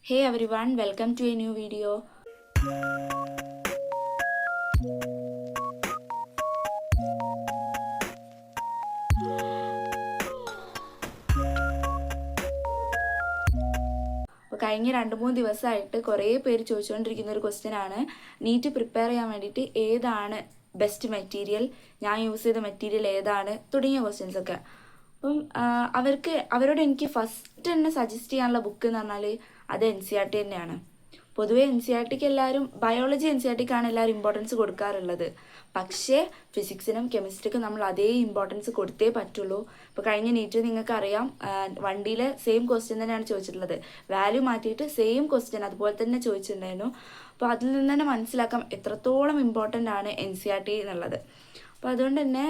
Hey everyone, welcome to a new video. അപ്പോൾ കഴിഞ്ഞ 2-3 ദിവസമായിട്ട് കുറേ പേര് ചോദിച്ചുകൊണ്ടിരിക്കുന്ന ഒരു ക്വസ്റ്റ്യൻ ആണ്, നീറ്റ് പ്രിപ്പയർ ചെയ്യാൻ വേണ്ടിയിട്ട് ഏതാണ് ബെസ്റ്റ് മെറ്റീരിയൽ, ഞാൻ യൂസ് ചെയ്ത മെറ്റീരിയൽ ഏതാണ് തുടങ്ങിയ ക്വസ്റ്റ്യൻസ് ഒക്കെ. അപ്പം അവരോട് എനിക്ക് ഫസ്റ്റ് തന്നെ സജസ്റ്റ് ചെയ്യാനുള്ള ബുക്ക് എന്ന് പറഞ്ഞാൽ അത് NCERT തന്നെയാണ്. പൊതുവേ NCERTക്ക് എല്ലാവരും ബയോളജി NCERTക്കാണ് എല്ലാവരും ഇമ്പോർട്ടൻസ് കൊടുക്കാറുള്ളത്. പക്ഷേ ഫിസിക്സിനും കെമിസ്ട്രിക്കും നമ്മൾ അതേ ഇമ്പോർട്ടൻസ് കൊടുത്തേ പറ്റുള്ളൂ. ഇപ്പോൾ കഴിഞ്ഞ നീറ്റ് നിങ്ങൾക്കറിയാം, വണ്ടിയിലെ സെയിം ക്വസ്റ്റ്യൻ തന്നെയാണ് ചോദിച്ചിട്ടുള്ളത്. വാല്യൂ മാറ്റിയിട്ട് സെയിം ക്വസ്റ്റ്യൻ അതുപോലെ തന്നെ ചോദിച്ചിട്ടുണ്ടായിരുന്നു. അപ്പോൾ അതിൽ നിന്ന് തന്നെ മനസ്സിലാക്കാം എത്രത്തോളം ഇമ്പോർട്ടൻ്റ് ആണ് NCERT എന്നുള്ളത്. അപ്പോൾ അതുകൊണ്ട് തന്നെ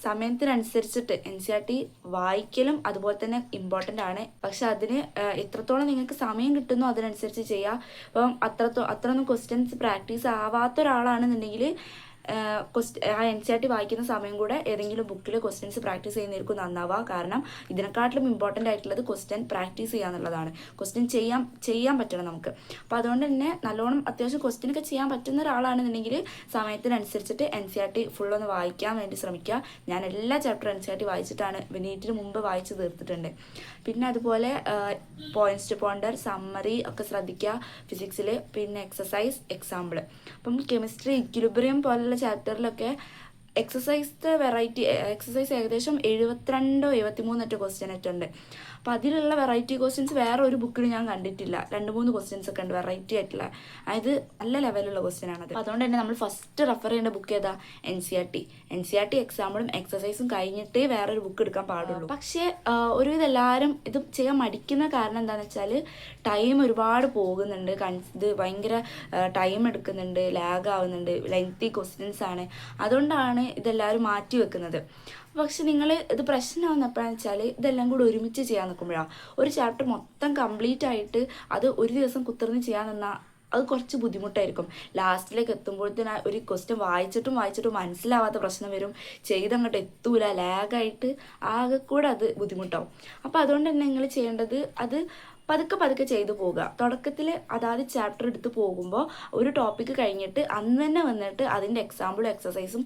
സമയത്തിനനുസരിച്ചിട്ട് NCERT വായിക്കലും അതുപോലെ തന്നെ ഇമ്പോർട്ടൻ്റ് ആണ്. പക്ഷെ അതിന് എത്രത്തോളം നിങ്ങൾക്ക് സമയം കിട്ടുന്നോ അതിനനുസരിച്ച് ചെയ്യുക. അപ്പം അത്രയൊന്നും ക്വസ്റ്റ്യൻസ് പ്രാക്ടീസ് ആവാത്ത ഒരാളാണെന്നുണ്ടെങ്കിൽ ആ NCERT വായിക്കുന്ന സമയം കൂടെ ഏതെങ്കിലും ബുക്കിൽ ക്വസ്റ്റ്യൻസ് പ്രാക്ടീസ് ചെയ്യുന്നതായിരിക്കും നന്നാവുക. കാരണം ഇതിനെക്കാട്ടിലും ഇമ്പോർട്ടൻ്റ് ആയിട്ടുള്ളത് ക്വസ്റ്റ്യൻ പ്രാക്ടീസ് ചെയ്യുക എന്നുള്ളതാണ്. ക്വസ്റ്റ്യൻ ചെയ്യാൻ പറ്റണം നമുക്ക്. അപ്പോൾ അതുകൊണ്ട് തന്നെ നല്ലോണം അത്യാവശ്യം ക്വസ്റ്റ്യനൊക്കെ ചെയ്യാൻ പറ്റുന്ന ഒരാളാണെന്നുണ്ടെങ്കിൽ സമയത്തിനനുസരിച്ചിട്ട് NCERT ഫുള്ളൊന്ന് വായിക്കാൻ വേണ്ടി ശ്രമിക്കുക. ഞാൻ എല്ലാ ചാപ്റ്ററും NCERT വായിച്ചിട്ടാണ് നീറ്റിന് മുമ്പ് വായിച്ച് തീർത്തിട്ടുണ്ട്. പിന്നെ അതുപോലെ പോയിന്റ്സ് ടു പോണ്ടർ, സമ്മറി ഒക്കെ ശ്രദ്ധിക്കുക ഫിസിക്സിൽ. പിന്നെ എക്സസൈസ്, എക്സാമ്പിൾ. അപ്പം കെമിസ്ട്രി ഇക്വിലിബ്രിയം പോലുള്ള ചാപ്റ്ററിലൊക്കെ എക്സസൈസ് ഏകദേശം 72-73 ക്വസ്റ്റ്യൻ ഉണ്ട്. അപ്പോൾ അതിലുള്ള വെറൈറ്റി ക്വസ്റ്റ്യൻസ് വേറെ ഒരു ബുക്കിൽ ഞാൻ കണ്ടിട്ടില്ല. 2-3 ക്വസ്റ്റ്യൻസ് ഒക്കെ ഉണ്ട് വെറൈറ്റി ആയിട്ടുള്ള, അതായത് നല്ല ലെവലുള്ള ക്വസ്റ്റ്യൻ ആണത്. അപ്പോൾ അതുകൊണ്ട് തന്നെ നമ്മൾ ഫസ്റ്റ് റെഫർ ചെയ്യേണ്ട ബുക്ക് ഏതാ? NCERT എക്സാമ്പിളും എക്സസൈസും കഴിഞ്ഞിട്ടേ വേറൊരു ബുക്ക് എടുക്കാൻ പാടുള്ളൂ. പക്ഷേ ഒരുവിധം എല്ലാവരും ഇത് ചെയ്യാൻ മടിക്കുന്ന കാരണം എന്താണെന്ന് വെച്ചാൽ ടൈം ഒരുപാട് പോകുന്നുണ്ട്, ഇത് ഭയങ്കര ടൈം എടുക്കുന്നുണ്ട്, ലാഗ് ആവുന്നുണ്ട്, ലെങ്തി ക്വസ്റ്റ്യൻസ് ആണ്. അതുകൊണ്ടാണ് ഇതെല്ലാവരും മാറ്റി വെക്കുന്നത്. പക്ഷെ നിങ്ങൾ ഇത് പ്രശ്നമാകുന്ന എപ്പോഴാണെന്ന് വെച്ചാൽ ഇതെല്ലാം കൂടി ഒരുമിച്ച് ചെയ്യാൻ നിൽക്കുമ്പോഴാണ്. ഒരു ചാപ്റ്റർ മൊത്തം കംപ്ലീറ്റ് ആയിട്ട് അത് ഒരു ദിവസം കുത്തിർന്ന് ചെയ്യാൻ നിന്നാൽ അത് കുറച്ച് ബുദ്ധിമുട്ടായിരിക്കും. ലാസ്റ്റിലേക്ക് എത്തുമ്പോഴത്തേന് ഒരു ക്വസ്റ്റ്യൻ വായിച്ചിട്ടും മനസ്സിലാവാത്ത പ്രശ്നം വരും, ചെയ്തങ്ങോട്ട് എത്തൂല, ലാഗായിട്ട് ആകെ കൂടെ അത് ബുദ്ധിമുട്ടാവും. അപ്പോൾ അതുകൊണ്ട് തന്നെ നിങ്ങൾ ചെയ്യേണ്ടത് അത് പതുക്കെ ചെയ്തു പോകുക. തുടക്കത്തിൽ അതാത് ചാപ്റ്റർ എടുത്ത് പോകുമ്പോൾ ഒരു ടോപ്പിക്ക് കഴിഞ്ഞിട്ട് അന്ന് തന്നെ വന്നിട്ട് അതിൻ്റെ എക്സാമ്പിളും എക്സസൈസും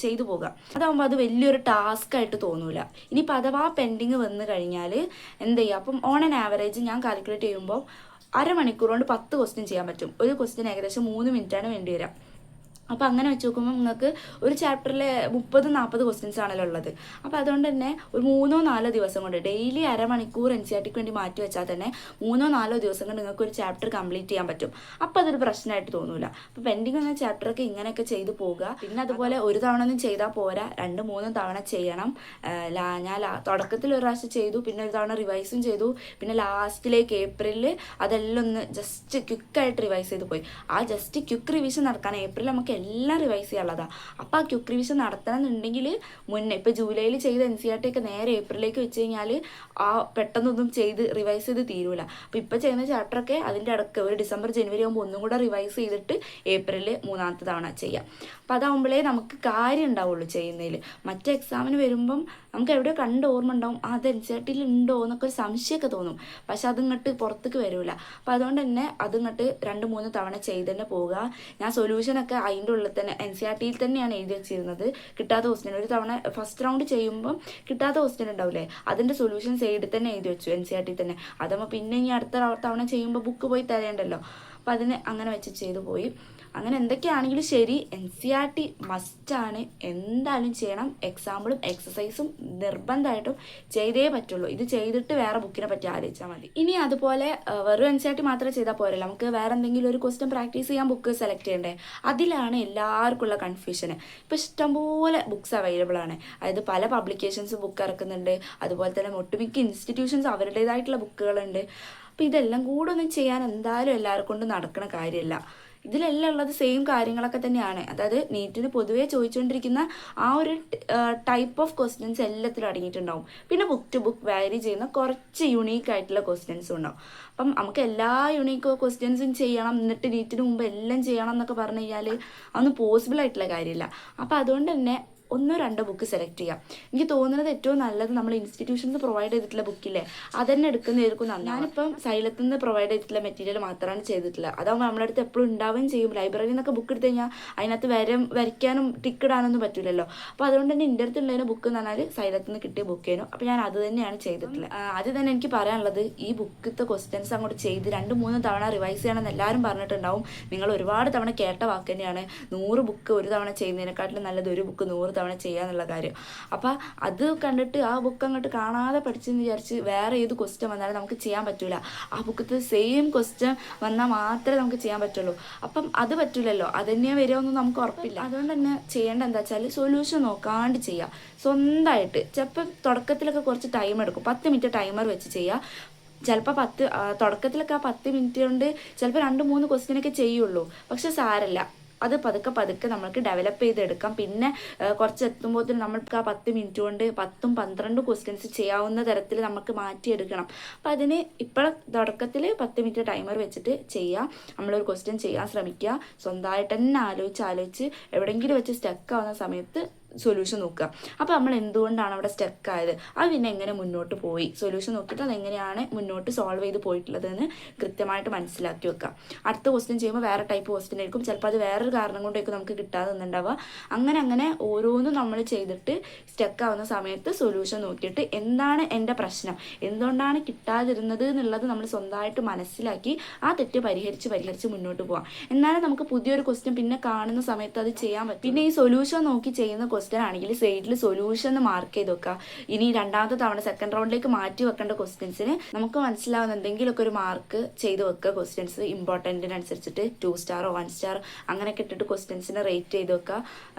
ചെയ്തു പോകുക. അതാകുമ്പോൾ അത് വലിയൊരു ടാസ്ക് ആയിട്ട് തോന്നൂല. ഇനിയിപ്പോൾ അഥവാ പെൻഡിങ് വന്നു കഴിഞ്ഞാൽ എന്ത് ചെയ്യുക? അപ്പം ഓൺ ആൻ ആവറേജ് ഞാൻ കാൽക്കുലേറ്റ് ചെയ്യുമ്പോൾ അരമണിക്കൂർ കൊണ്ട് 10 ക്വസ്റ്റ്യൻ ചെയ്യാൻ പറ്റും. ഒരു ക്വസ്റ്റ്യൻ ഏകദേശം 3 മിനിറ്റാണ് വേണ്ടി വരിക. അപ്പോൾ അങ്ങനെ വെച്ച് നോക്കുമ്പോൾ നിങ്ങൾക്ക് ഒരു ചാപ്റ്ററിൽ 30-40 ക്വസ്റ്റ്യൻസ് ആണല്ലോ ഉള്ളത്. അപ്പോൾ അതുകൊണ്ട് തന്നെ ഒരു 3-4 ദിവസം കൊണ്ട് ഡെയിലി അരമണിക്കൂർ NCERTക്ക് വേണ്ടി മാറ്റി വെച്ചാൽ തന്നെ 3-4 ദിവസം കൊണ്ട് നിങ്ങൾക്ക് ഒരു ചാപ്റ്റർ കംപ്ലീറ്റ് ചെയ്യാൻ പറ്റും. അപ്പോൾ അതൊരു പ്രശ്നമായിട്ട് തോന്നൂല. അപ്പോൾ പെൻഡിങ് വന്ന ചാപ്റ്ററൊക്കെ ഇങ്ങനെയൊക്കെ ചെയ്തു പോകുക. പിന്നെ അതുപോലെ ഒരു തവണ ഒന്നും ചെയ്താൽ പോരാ, 2-3 തവണ ചെയ്യണം. ഞാൻ തുടക്കത്തിൽ ഒരു പ്രാവശ്യം ചെയ്തു, പിന്നെ ഒരു തവണ റിവൈസും ചെയ്തു, പിന്നെ ലാസ്റ്റിലേക്ക് ഏപ്രിലിൽ അതെല്ലാം ഒന്ന് ജസ്റ്റ് ക്വിക്കായിട്ട് റിവൈസ് ചെയ്ത് പോയി. ആ ജസ്റ്റ് ക്വിക്ക് റിവിഷൻ നടക്കാൻ ഏപ്രിൽ നമുക്ക് എല്ലാം റിവൈസ് ചെയ്യാനുള്ളതാണ്. അപ്പോൾ ആ ക്വിക്ക് റിവിഷൻ നടത്തണമെന്നുണ്ടെങ്കിൽ മുന്നേ ഇപ്പോൾ ജൂലൈയിൽ ചെയ്ത NCERT ഒക്കെ നേരെ ഏപ്രിലേക്ക് വെച്ച് കഴിഞ്ഞാൽ ആ പെട്ടെന്നൊന്നും റിവൈസ് ചെയ്ത് തീരൂല. അപ്പോൾ ഇപ്പോൾ ചെയ്യുന്ന ചാപ്റ്ററൊക്കെ അതിൻ്റെ ഇടയ്ക്ക് ഒരു December January ആകുമ്പോൾ ഒന്നും കൂടെ റിവൈസ് ചെയ്തിട്ട് ഏപ്രിൽ 3ാമത്തെ തവണ ചെയ്യാം. അപ്പോൾ അതാകുമ്പോഴേ നമുക്ക് കാര്യം ഉണ്ടാവുള്ളൂ ചെയ്യുന്നതിൽ. മറ്റേ എക്സാമിന് വരുമ്പം നമുക്ക് എവിടെയോ കണ്ട് ഓർമ്മ ഉണ്ടാവും, അത് NCERTയിൽ ഉണ്ടോ എന്നൊക്കെ ഒരു സംശയമൊക്കെ തോന്നും. പക്ഷെ അതിങ്ങോട്ട് പുറത്തേക്ക് വരില്ല. അപ്പോൾ അതുകൊണ്ട് തന്നെ അതിങ്ങോട്ട് 2-3 തവണ ചെയ്ത് തന്നെ പോവുക. ഞാൻ സൊല്യൂഷനൊക്കെ അതിൻ്റെ ഉള്ളിൽ തന്നെ NCERTയിൽ തന്നെയാണ് എഴുതി വെച്ചിരുന്നത്. കിട്ടാത്ത ക്വസ്റ്റ്യൻ ഒരു തവണ ഫസ്റ്റ് റൗണ്ട് ചെയ്യുമ്പം കിട്ടാത്ത ക്വസ്റ്റ്യൻ ഉണ്ടാവില്ലേ, അതിൻ്റെ സൊല്യൂഷൻ സൈഡിൽ തന്നെ എഴുതി വെച്ചു NCERTയിൽ തന്നെ. അതാകുമ്പോൾ പിന്നെ ഇനി അടുത്ത തവണ ചെയ്യുമ്പോൾ ബുക്ക് പോയി തരേണ്ടല്ലോ. അപ്പം അതിന് അങ്ങനെ വെച്ച് ചെയ്തു പോയി. അങ്ങനെ എന്തൊക്കെയാണെങ്കിലും ശരി, NCERT മസ്റ്റാണ്, എന്തായാലും ചെയ്യണം. എക്സാമ്പിളും എക്സസൈസും നിർബന്ധമായിട്ടും ചെയ്തേ പറ്റുള്ളൂ. ഇത് ചെയ്തിട്ട് വേറെ ബുക്കിനെ പറ്റി ആലോചിച്ചാൽ മതി. ഇനി അതുപോലെ വെറും NCERT മാത്രമേ ചെയ്താൽ പോരല്ലോ, നമുക്ക് വേറെ എന്തെങ്കിലും ഒരു ക്വസ്റ്റ്യൻ പ്രാക്ടീസ് ചെയ്യാൻ ബുക്ക് സെലക്ട് ചെയ്യണ്ടേ? അതിലാണ് എല്ലാവർക്കും ഉള്ള കൺഫ്യൂഷന്. ഇപ്പോൾ ഇഷ്ടംപോലെ ബുക്സ് അവൈലബിൾ ആണ്. അതായത് പല പബ്ലിക്കേഷൻസ് ബുക്ക് ഇറക്കുന്നുണ്ട്. അതുപോലെ തന്നെ ഒട്ടുമിക്ക ഇൻസ്റ്റിറ്റ്യൂഷൻസ് അവരുടേതായിട്ടുള്ള ബുക്കുകളുണ്ട്. അപ്പോൾ ഇതെല്ലാം കൂടെ ഒന്നും ചെയ്യാൻ എന്തായാലും എല്ലാവരെ കൊണ്ട് നടക്കുന്ന കാര്യമല്ല. ഇതിലെല്ലാം ഉള്ളത് സെയിം കാര്യങ്ങളൊക്കെ തന്നെയാണ്. അതായത് നീറ്റിന് പൊതുവേ ചോദിച്ചുകൊണ്ടിരിക്കുന്ന ആ ഒരു ടൈപ്പ് ഓഫ് ക്വസ്റ്റ്യൻസ് എല്ലാത്തിലും അടങ്ങിയിട്ടുണ്ടാവും. പിന്നെ ബുക്ക് ടു ബുക്ക് വാരി ചെയ്യുന്ന കുറച്ച് യുണീക്ക് ആയിട്ടുള്ള ക്വസ്റ്റ്യൻസും ഉണ്ടാവും. അപ്പം നമുക്ക് എല്ലാ യുണീക്ക് ക്വസ്റ്റ്യൻസും ചെയ്യണം, എന്നിട്ട് നീറ്റിന് മുമ്പ് എല്ലാം ചെയ്യണം എന്നൊക്കെ പറഞ്ഞു കഴിഞ്ഞാൽ അതൊന്നും പോസിബിൾ ആയിട്ടുള്ള കാര്യമില്ല. അപ്പോൾ അതുകൊണ്ട് തന്നെ ഒന്നോ രണ്ടോ ബുക്ക് സെലക്ട് ചെയ്യാം. എനിക്ക് തോന്നുന്നത് ഏറ്റവും നല്ലത് നമ്മൾ ഇൻസ്റ്റിറ്റ്യൂഷൻസ് പ്രൊവൈഡ് ചെയ്തിട്ടുള്ള ബുക്കില്ലേ അതന്നെ എടുക്കുന്നതായിരിക്കും നല്ലത്. ഞാനിപ്പം സൈലത്തിൽ നിന്ന് പ്രൊവൈഡ് ചെയ്തിട്ടുള്ള മെറ്റീരിയൽ മാത്രമാണ് ചെയ്തിട്ടുള്ളത്. അതാകുമ്പോൾ നമ്മുടെ അടുത്ത് എപ്പോഴും ഉണ്ടാവുകയും ചെയ്യും. ലൈബ്രറിയിൽ നിന്നൊക്കെ ബുക്ക് എടുത്ത് കഴിഞ്ഞാൽ അതിനകത്ത് വരയ്ക്കാനും ടിക്ക് ഇടാനൊന്നും പറ്റില്ലല്ലോ. അപ്പോൾ അതുകൊണ്ട് തന്നെ എൻ്റെ അടുത്ത് ഉള്ളതിന് ബുക്ക് എന്ന് പറഞ്ഞാൽ സൈലത്തിൽ നിന്ന് കിട്ടിയ ബുക്കേനു. അപ്പോൾ ഞാൻ അത് തന്നെയാണ് ചെയ്തിട്ടുള്ളത്. ആദ്യം തന്നെ എനിക്ക് പറയാനുള്ളത്, ഈ ബുക്കിലത്തെ ക്വസ്റ്റ്യൻസ് അങ്ങോട്ട് ചെയ്ത് 2-3 തവണ റിവൈസ് ചെയ്യണമെന്ന് എല്ലാവരും പറഞ്ഞിട്ടുണ്ടാവും. നിങ്ങൾ ഒരുപാട് തവണ കേട്ട വാക്ക് തന്നെയാണ് 100 ബുക്ക് ഒരു തവണ ചെയ്യുന്നതിനെക്കാട്ടിലും നല്ലത് ഒരു ബുക്ക് 100 തവണ ചെയ്യാന്നുള്ള കാര്യം. അപ്പം അത് കണ്ടിട്ട് ആ ബുക്ക് അങ്ങോട്ട് കാണാതെ പഠിച്ചെന്ന് വിചാരിച്ച് വേറെ ഏത് ക്വസ്റ്റ്യൻ വന്നാലും നമുക്ക് ചെയ്യാൻ പറ്റൂല. ആ ബുക്കത്തെ സെയിം ക്വസ്റ്റ്യൻ വന്നാൽ മാത്രമേ നമുക്ക് ചെയ്യാൻ പറ്റുള്ളൂ. അപ്പം അത് പറ്റില്ലല്ലോ, അത് തന്നെയാണ് വരുമെന്നൊന്നും നമുക്ക് ഉറപ്പില്ല. അതുകൊണ്ട് തന്നെ ചെയ്യേണ്ട എന്താ വെച്ചാൽ സൊല്യൂഷൻ നോക്കാണ്ട് ചെയ്യുക സ്വന്തമായിട്ട്. ചിലപ്പം തുടക്കത്തിലൊക്കെ കുറച്ച് ടൈം എടുക്കും. 10 മിനിറ്റ് ടൈമർ വെച്ച് ചെയ്യുക. ചിലപ്പോൾ തുടക്കത്തിലൊക്കെ ആ 10 മിനിറ്റ് കൊണ്ട് ചിലപ്പോൾ 2-3 ക്വസ്റ്റ്യനൊക്കെ ചെയ്യുള്ളൂ. പക്ഷെ സാരല്ല, അത് പതുക്കെ നമ്മൾക്ക് ഡെവലപ്പ് ചെയ്തെടുക്കാം. പിന്നെ കുറച്ച് എത്തുമ്പോഴത്തേനും നമ്മൾക്ക് ആ 10 മിനിറ്റ് കൊണ്ട് 10-12 ക്വസ്റ്റ്യൻസ് ചെയ്യാവുന്ന തരത്തിൽ നമുക്ക് മാറ്റിയെടുക്കണം. അപ്പം അതിന് ഇപ്പോൾ തുടക്കത്തിൽ 10 മിനിറ്റ് ടൈമർ വെച്ചിട്ട് ചെയ്യുക. നമ്മളൊരു ക്വസ്റ്റ്യൻ ചെയ്യാൻ ശ്രമിക്കുക. സ്വന്തമായിട്ട് തന്നെ ആലോചിച്ച് എവിടെയെങ്കിലും വെച്ച് സ്റ്റക്ക് ആവുന്ന സമയത്ത് സൊല്യൂഷൻ നോക്കുക. അപ്പോൾ നമ്മൾ എന്തുകൊണ്ടാണ് അവിടെ സ്റ്റക്ക് ആയത്, അത് പിന്നെ എങ്ങനെ മുന്നോട്ട് പോയി, സൊല്യൂഷൻ നോക്കിയിട്ട് അതെങ്ങനെയാണ് മുന്നോട്ട് സോൾവ് ചെയ്ത് പോയിട്ടുള്ളതെന്ന് കൃത്യമായിട്ട് മനസ്സിലാക്കി വെക്കുക. അടുത്ത ക്വസ്റ്റ്യൻ ചെയ്യുമ്പോൾ വേറെ ടൈപ്പ് ക്വസ്റ്റ്യൻ ആയിരിക്കും. ചിലപ്പോൾ അത് വേറൊരു കാരണം കൊണ്ടായിരിക്കും നമുക്ക് കിട്ടാതെ നിന്നുണ്ടാവുക. അങ്ങനെ ഓരോന്നും നമ്മൾ ചെയ്തിട്ട് സ്റ്റക്ക് ആവുന്ന സമയത്ത് സൊല്യൂഷൻ നോക്കിയിട്ട് എന്താണ് എൻ്റെ പ്രശ്നം, എന്തുകൊണ്ടാണ് കിട്ടാതിരുന്നത് എന്നുള്ളത് നമ്മൾ സ്വന്തമായിട്ട് മനസ്സിലാക്കി ആ തെറ്റ് പരിഹരിച്ച് മുന്നോട്ട് പോകാം. എന്നാലും നമുക്ക് പുതിയൊരു ക്വസ്റ്റ്യൻ പിന്നെ കാണുന്ന സമയത്ത് അത് ചെയ്യാൻ പറ്റും. പിന്നെ ഈ സൊല്യൂഷൻ നോക്കി ചെയ്യുന്ന ക്വസ്റ്റ്യൻ ആണെങ്കിൽ സൈഡിൽ സൊല്യൂഷൻ എന്ന് മാർക്ക് ചെയ്ത് വെക്കുക. ഇനി രണ്ടാമത്തെ തവണ സെക്കൻഡ് റൗണ്ടിലേക്ക് മാറ്റി വെക്കേണ്ട ക്വസ്റ്റ്യൻസിന് നമുക്ക് മനസ്സിലാവുന്ന എന്തെങ്കിലുമൊക്കെ ഒരു മാർക്ക് ചെയ്ത് വെക്കുക. ക്വസ്റ്റ്യൻസ് ഇമ്പോർട്ടൻറ്റിനനുസരിച്ചിട്ട് 2 സ്റ്റാറോ 1 സ്റ്റാർ അങ്ങനെയൊക്കെ ഇട്ടിട്ട് ക്വസ്റ്റ്യൻസിനെ റേറ്റ് ചെയ്ത് വെക്കുക.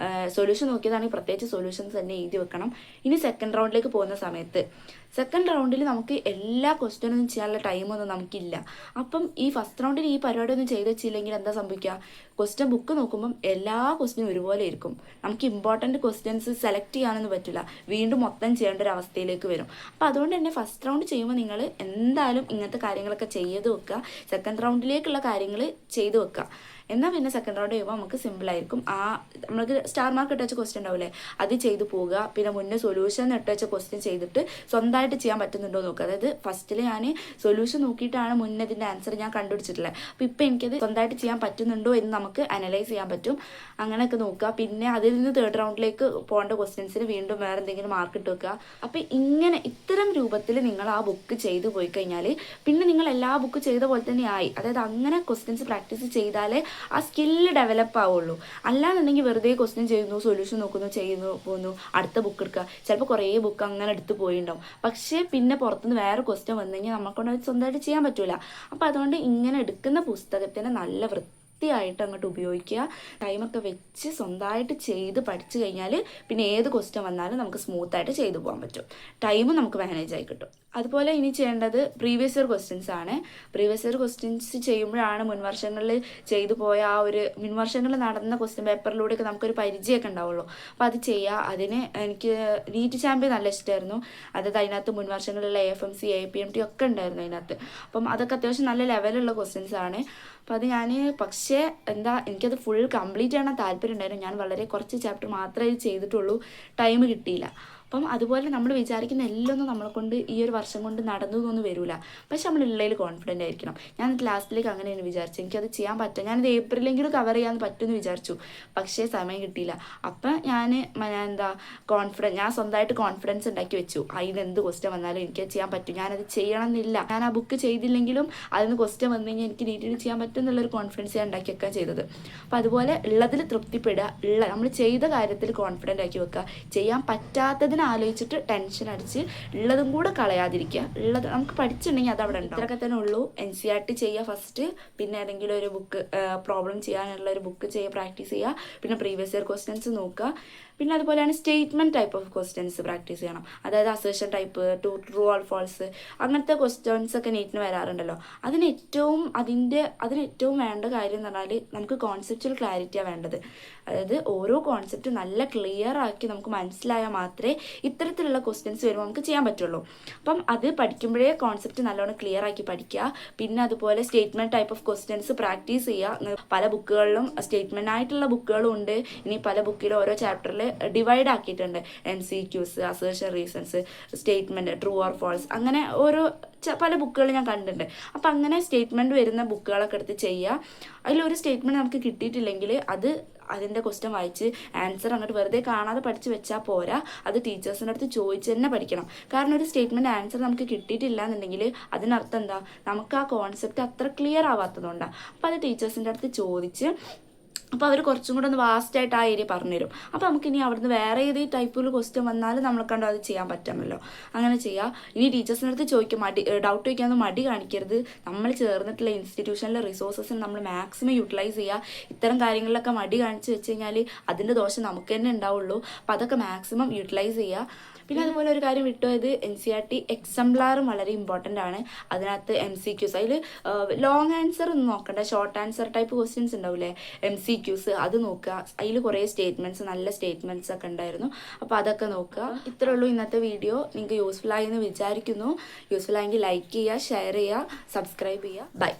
സൊല്യൂഷൻ നോക്കിയതാണെങ്കിൽ പ്രത്യേകിച്ച് സൊല്യൂഷൻസ് തന്നെ എഴുതി വെക്കണം. ഇനി സെക്കൻഡ് റൗണ്ടിലേക്ക് പോകുന്ന സമയത്ത് സെക്കൻഡ് റൗണ്ടിൽ നമുക്ക് എല്ലാ ക്വസ്റ്റ്യനൊന്നും ചെയ്യാനുള്ള ടൈമൊന്നും നമുക്കില്ല. അപ്പം ഈ ഫസ്റ്റ് റൗണ്ടിൽ ഈ പരിപാടി ഒന്നും ചെയ്ത് വെച്ചില്ലെങ്കിൽ എന്താ സംഭവിക്കുക, ക്വസ്റ്റ്യൻ ബുക്ക് നോക്കുമ്പം എല്ലാ ക്വസ്റ്റ്യനും ഒരുപോലെ ആയിരിക്കും. നമുക്ക് ഇമ്പോർട്ടൻറ്റ് ക്വസ്റ്റ്യൻസ് സെലക്ട് ചെയ്യാനൊന്നും പറ്റില്ല, വീണ്ടും മൊത്തം ചെയ്യേണ്ട ഒരു അവസ്ഥയിലേക്ക് വരും. അപ്പോൾ അതുകൊണ്ട് തന്നെ ഫസ്റ്റ് റൗണ്ട് ചെയ്യുമ്പോൾ നിങ്ങൾ എന്തായാലും ഇങ്ങനത്തെ കാര്യങ്ങളൊക്കെ ചെയ്ത് വെക്കുക. സെക്കൻഡ് റൗണ്ടിലേക്കുള്ള കാര്യങ്ങൾ ചെയ്ത് വെക്കുക. എന്നാൽ പിന്നെ സെക്കൻഡ് റൗണ്ട് ചെയ്യുമ്പോൾ നമുക്ക് സിമ്പിളായിരിക്കും. നമ്മൾക്ക് സ്റ്റാർ മാർക്ക് ഇട്ട് വെച്ച ക്വസ്റ്റ്യൻ ഉണ്ടാവില്ലേ, അത് ചെയ്തു പോവുക. പിന്നെ മുന്നേ സൊല്യൂഷൻ ഇട്ട് വെച്ച ക്വസ്റ്റ്യൻ ചെയ്തിട്ട് സ്വന്തമായിട്ട് ചെയ്യാൻ പറ്റുന്നുണ്ടോ നോക്കുക. അതായത് ഫസ്റ്റിൽ ഞാൻ സൊല്യൂഷൻ നോക്കിയിട്ടാണ് മുന്നേ ഇതിൻ്റെ ആൻസർ ഞാൻ കണ്ടുപിടിച്ചിട്ടുള്ളത്. അപ്പോൾ ഇപ്പോൾ എനിക്കത് സ്വന്തമായിട്ട് ചെയ്യാൻ പറ്റുന്നുണ്ടോ എന്ന് നമുക്ക് അനലൈസ് ചെയ്യാൻ പറ്റും. അങ്ങനെയൊക്കെ നോക്കുക. പിന്നെ അതിൽ നിന്ന് തേർഡ് റൗണ്ടിലേക്ക് പോകേണ്ട ക്വസ്റ്റ്യൻസിന് വീണ്ടും വേറെ എന്തെങ്കിലും മാർക്ക് ഇട്ട് വെക്കുക. അപ്പോൾ ഇത്തരം രൂപത്തിൽ നിങ്ങൾ ആ ബുക്ക് ചെയ്തു പോയി കഴിഞ്ഞാൽ പിന്നെ നിങ്ങൾ എല്ലാ ബുക്ക് ചെയ്ത പോലെ തന്നെ ആയി. അതായത് അങ്ങനെ ക്വസ്റ്റ്യൻസ് പ്രാക്ടീസ് ചെയ്താലേ ആ സ്കില്ല് ഡെവലപ്പ് ആവുള്ളൂ. അല്ലാന്നുണ്ടെങ്കിൽ വെറുതെ ക്വസ്റ്റ്യൻ ചെയ്യുന്നു, സൊല്യൂഷൻ നോക്കുന്നു, പോകുന്നു, അടുത്ത ബുക്ക് എടുക്കുക. ചിലപ്പോൾ കുറേ ബുക്ക് അങ്ങനെ എടുത്ത് പോയിട്ടുണ്ടാവും. പക്ഷേ പിന്നെ പുറത്തുനിന്ന് വേറെ ക്വസ്റ്റ്യൻ വന്നു കഴിഞ്ഞാൽ നമ്മളെക്കൊണ്ട് സ്വന്തമായിട്ട് ചെയ്യാൻ പറ്റൂല. അപ്പോൾ അതുകൊണ്ട് ഇങ്ങനെ എടുക്കുന്ന പുസ്തകത്തിന് നല്ല വൃത്തിയായിട്ട് അങ്ങോട്ട് ഉപയോഗിക്കുക. ടൈമൊക്കെ വെച്ച് സ്വന്തമായിട്ട് ചെയ്ത് പഠിച്ചു കഴിഞ്ഞാൽ പിന്നെ ഏത് ക്വസ്റ്റ്യൻ വന്നാലും നമുക്ക് സ്മൂത്തായിട്ട് ചെയ്തു പോകാൻ പറ്റും. ടൈമും നമുക്ക് മാനേജ് ആയി കിട്ടും. അതുപോലെ ഇനി ചെയ്യേണ്ടത് പ്രീവിയസ് ഇയർ ക്വസ്റ്റ്യൻസ് ആണ്. പ്രീവിയസ് ഇയർ ക്വസ്റ്റ്യൻസ് ചെയ്യുമ്പോഴാണ് മുൻവർഷങ്ങളിൽ ചെയ്തു പോയ മുൻവർഷങ്ങളിൽ നടന്ന ക്വസ്റ്റ്യൻ പേപ്പറിലൂടെയൊക്കെ നമുക്കൊരു പരിചയമൊക്കെ ഉണ്ടാവുള്ളൂ. അപ്പോൾ അത് ചെയ്യുക. അതിന് എനിക്ക് നീറ്റ് ചാമ്പ്യൻ നല്ല ഇഷ്ടമായിരുന്നു. അതായത് അതിനകത്ത് മുൻവർഷങ്ങളിലുള്ള AFMC APMT ഒക്കെ ഉണ്ടായിരുന്നു അതിനകത്ത്. അപ്പം അതൊക്കെ അത്യാവശ്യം നല്ല ലെവലുള്ള ക്വസ്റ്റ്യൻസ് ആണ്. അപ്പം അത് പക്ഷേ എനിക്കത് ഫുൾ കംപ്ലീറ്റ് ചെയ്യണം താല്പര്യം ഉണ്ടായിരുന്നു. ഞാൻ വളരെ കുറച്ച് ചാപ്റ്റർ മാത്രമേ ചെയ്തിട്ടുള്ളൂ, ടൈം കിട്ടിയില്ല. അപ്പം അതുപോലെ നമ്മൾ വിചാരിക്കുന്ന എല്ലാം നമ്മളെ കൊണ്ട് ഈ ഒരു വർഷം കൊണ്ട് നടന്നു എന്നൊന്നും വരില്ല. പക്ഷെ നമ്മൾ ഉള്ളതിൽ കോൺഫിഡൻ്റ് ആയിരിക്കണം. ഞാൻ ലാസ്റ്റിലേക്ക് അങ്ങനെയാണ് വിചാരിച്ചത്. എനിക്കത് ചെയ്യാൻ പറ്റും, ഞാനത് ഏപ്രിലെങ്കിലും കവർ ചെയ്യാൻ പറ്റുമെന്ന് വിചാരിച്ചു. പക്ഷേ സമയം കിട്ടിയില്ല. അപ്പം ഞാൻ സ്വന്തമായിട്ട് കോൺഫിഡൻസ് ഉണ്ടാക്കി വെച്ചു. അതിന് എന്ത് ക്വസ്റ്റ്യൻ വന്നാലും എനിക്കത് ചെയ്യാൻ പറ്റും, ഞാനത് ചെയ്യണം എന്നില്ല. ഞാൻ ആ ബുക്ക് ചെയ്തില്ലെങ്കിലും അതിന് ക്വസ്റ്റ്യൻ വന്നു കഴിഞ്ഞാൽ എനിക്ക് നീറ്റിൽ ചെയ്യാൻ പറ്റും എന്നുള്ളൊരു കോൺഫിഡൻസ് ഞാൻ ഉണ്ടാക്കി വെക്കാൻ ചെയ്തത്. അപ്പോൾ അതുപോലെ ഉള്ളതിൽ തൃപ്തിപ്പെടുക, നമ്മൾ ചെയ്ത കാര്യത്തിൽ കോൺഫിഡൻ്റ് ആക്കി വെക്കുക. ചെയ്യാൻ പറ്റാത്തത് ആലോചിച്ചിട്ട് ടെൻഷൻ അടിച്ച് ഉള്ളതും കൂടെ കളയാതിരിക്കുക. ഉള്ളത് നമുക്ക് പഠിച്ചിട്ടുണ്ടെങ്കിൽ അത് അവിടെ ഉണ്ടാവും. ഇത്രയൊക്കെ തന്നെ ഉള്ളൂ. NCERT ചെയ്യുക ഫസ്റ്റ്. പിന്നെ ഏതെങ്കിലും ഒരു ബുക്ക് പ്രോബ്ലം ചെയ്യാനുള്ള ഒരു ബുക്ക് പ്രാക്ടീസ് ചെയ്യുക. പിന്നെ പ്രീവിയസ് ഇയർ ക്വസ്റ്റ്യൻസ് നോക്കുക. പിന്നെ അതുപോലെയാണ് statement type of questions practice ചെയ്യണം. അതായത് assertion type, true or false അങ്ങനത്തെ ക്വസ്റ്റ്യൻസ് ഒക്കെ നീറ്റിന് വരാറുണ്ടല്ലോ. അതിന് ഏറ്റവും വേണ്ട കാര്യം എന്ന് പറഞ്ഞാൽ നമുക്ക് കോൺസെപ്റ്റുവൽ ക്ലാരിറ്റിയാണ് വേണ്ടത്. അതായത് ഓരോ കോൺസെപ്റ്റ് നല്ല ക്ലിയർ ആക്കി നമുക്ക് മനസ്സിലായാൽ മാത്രമേ ഇത്തരത്തിലുള്ള ക്വസ്റ്റ്യൻസ് വരുമ്പോൾ നമുക്ക് ചെയ്യാൻ പറ്റുള്ളൂ. അപ്പം അത് പഠിക്കുമ്പോഴേ കോൺസെപ്റ്റ് നല്ലോണം ക്ലിയർ ആക്കി പഠിക്കുക. പിന്നെ അതുപോലെ statement type of questions practice ചെയ്യുക. പല ബുക്കുകളിലും സ്റ്റേറ്റ്മെൻ്റ് ആയിട്ടുള്ള ബുക്കുകളും ഉണ്ട്. ഇനി പല ബുക്കിലും ഓരോ ചാപ്റ്ററിൽ ഡിവൈഡ് ആക്കിയിട്ടുണ്ട്. MCQs, assertion reasons, statement, true or false, അങ്ങനെ ഓരോ പല ബുക്കുകൾ ഞാൻ കണ്ടിട്ടുണ്ട്. അപ്പം അങ്ങനെ സ്റ്റേറ്റ്മെൻറ്റ് വരുന്ന ബുക്കുകളൊക്കെ എടുത്ത് ചെയ്യുക. അതിലൊരു സ്റ്റേറ്റ്മെൻറ്റ് നമുക്ക് കിട്ടിയിട്ടില്ലെങ്കിൽ അതിൻ്റെ ക്വസ്റ്റ്യൻ വായിച്ച് ആൻസർ അങ്ങോട്ട് വെറുതെ കാണാതെ പഠിച്ച് വെച്ചാൽ പോരാ, അത് ടീച്ചേഴ്സിൻ്റെ അടുത്ത് ചോദിച്ച് തന്നെ പഠിക്കണം. കാരണം ഒരു സ്റ്റേറ്റ്മെൻറ്റ് ആൻസർ നമുക്ക് കിട്ടിയിട്ടില്ല എന്നുണ്ടെങ്കിൽ അതിനർത്ഥം എന്താ, നമുക്ക് ആ കോൺസെപ്റ്റ് അത്ര ക്ലിയർ ആവാത്തതുകൊണ്ടാണ്. അപ്പോൾ അത് ടീച്ചേഴ്സിൻ്റെ അടുത്ത് ചോദിച്ച്, അപ്പോൾ അവർ കുറച്ചും കൂടെ ഒന്ന് വാസ്റ്റായിട്ട് ആ ഏരിയ പറഞ്ഞുതരും. അപ്പോൾ നമുക്കിനി അവിടുന്ന് വേറെ ഏത് ടൈപ്പിൽ ക്വസ്റ്റ്യൻ വന്നാലും നമ്മളെ കണ്ടോ അത് ചെയ്യാൻ പറ്റുമല്ലോ. അങ്ങനെ ചെയ്യുക. ഇനി ടീച്ചേഴ്സിൻ്റെ അടുത്ത് ചോദിക്കും, ഡൗട്ട് ചോദിക്കാമെന്ന് മടി കാണിക്കരുത്. നമ്മൾ ചേർന്നിട്ടുള്ള ഇൻസ്റ്റിറ്റ്യൂഷനിലെ റിസോഴ്സസിന് നമ്മൾ മാക്സിമം യൂട്ടിലൈസ് ചെയ്യുക. ഇത്തരം കാര്യങ്ങളിലൊക്കെ മടി കാണിച്ച് വെച്ച് കഴിഞ്ഞാൽ അതിൻ്റെ ദോഷം നമുക്ക് തന്നെ ഉണ്ടാവുള്ളൂ. അപ്പോൾ അതൊക്കെ മാക്സിമം യൂട്ടിലൈസ് ചെയ്യുക. പിന്നെ അതുപോലെ ഒരു കാര്യം വിട്ടുപോയത്, NCERT എക്സംപ്ലാറും വളരെ ഇമ്പോർട്ടൻ്റ് ആണ്. അതിനകത്ത് MCQs, അതിൽ ലോങ് ആൻസർ ഒന്നും നോക്കണ്ട, ഷോർട്ട് ആൻസർ ടൈപ്പ് ക്വസ്റ്റ്യൻസ് ഉണ്ടാവില്ലേ, MCQs, അത് നോക്കുക. അതിൽ കുറേ സ്റ്റേറ്റ്മെൻറ്റ്സ്, നല്ല സ്റ്റേറ്റ്മെൻറ്റ്സ് ഒക്കെ ഉണ്ടായിരുന്നു. അപ്പോൾ അതൊക്കെ നോക്കുക. ഇത്രേ ഉള്ളൂ ഇന്നത്തെ വീഡിയോ. നിങ്ങൾക്ക് യൂസ്ഫുൾ ആയി എന്ന് വിചാരിക്കുന്നു. യൂസ്ഫുൾ ആയെങ്കിൽ ലൈക്ക് ചെയ്യുക, ഷെയർ ചെയ്യുക, സബ്സ്ക്രൈബ് ചെയ്യുക. ബൈ.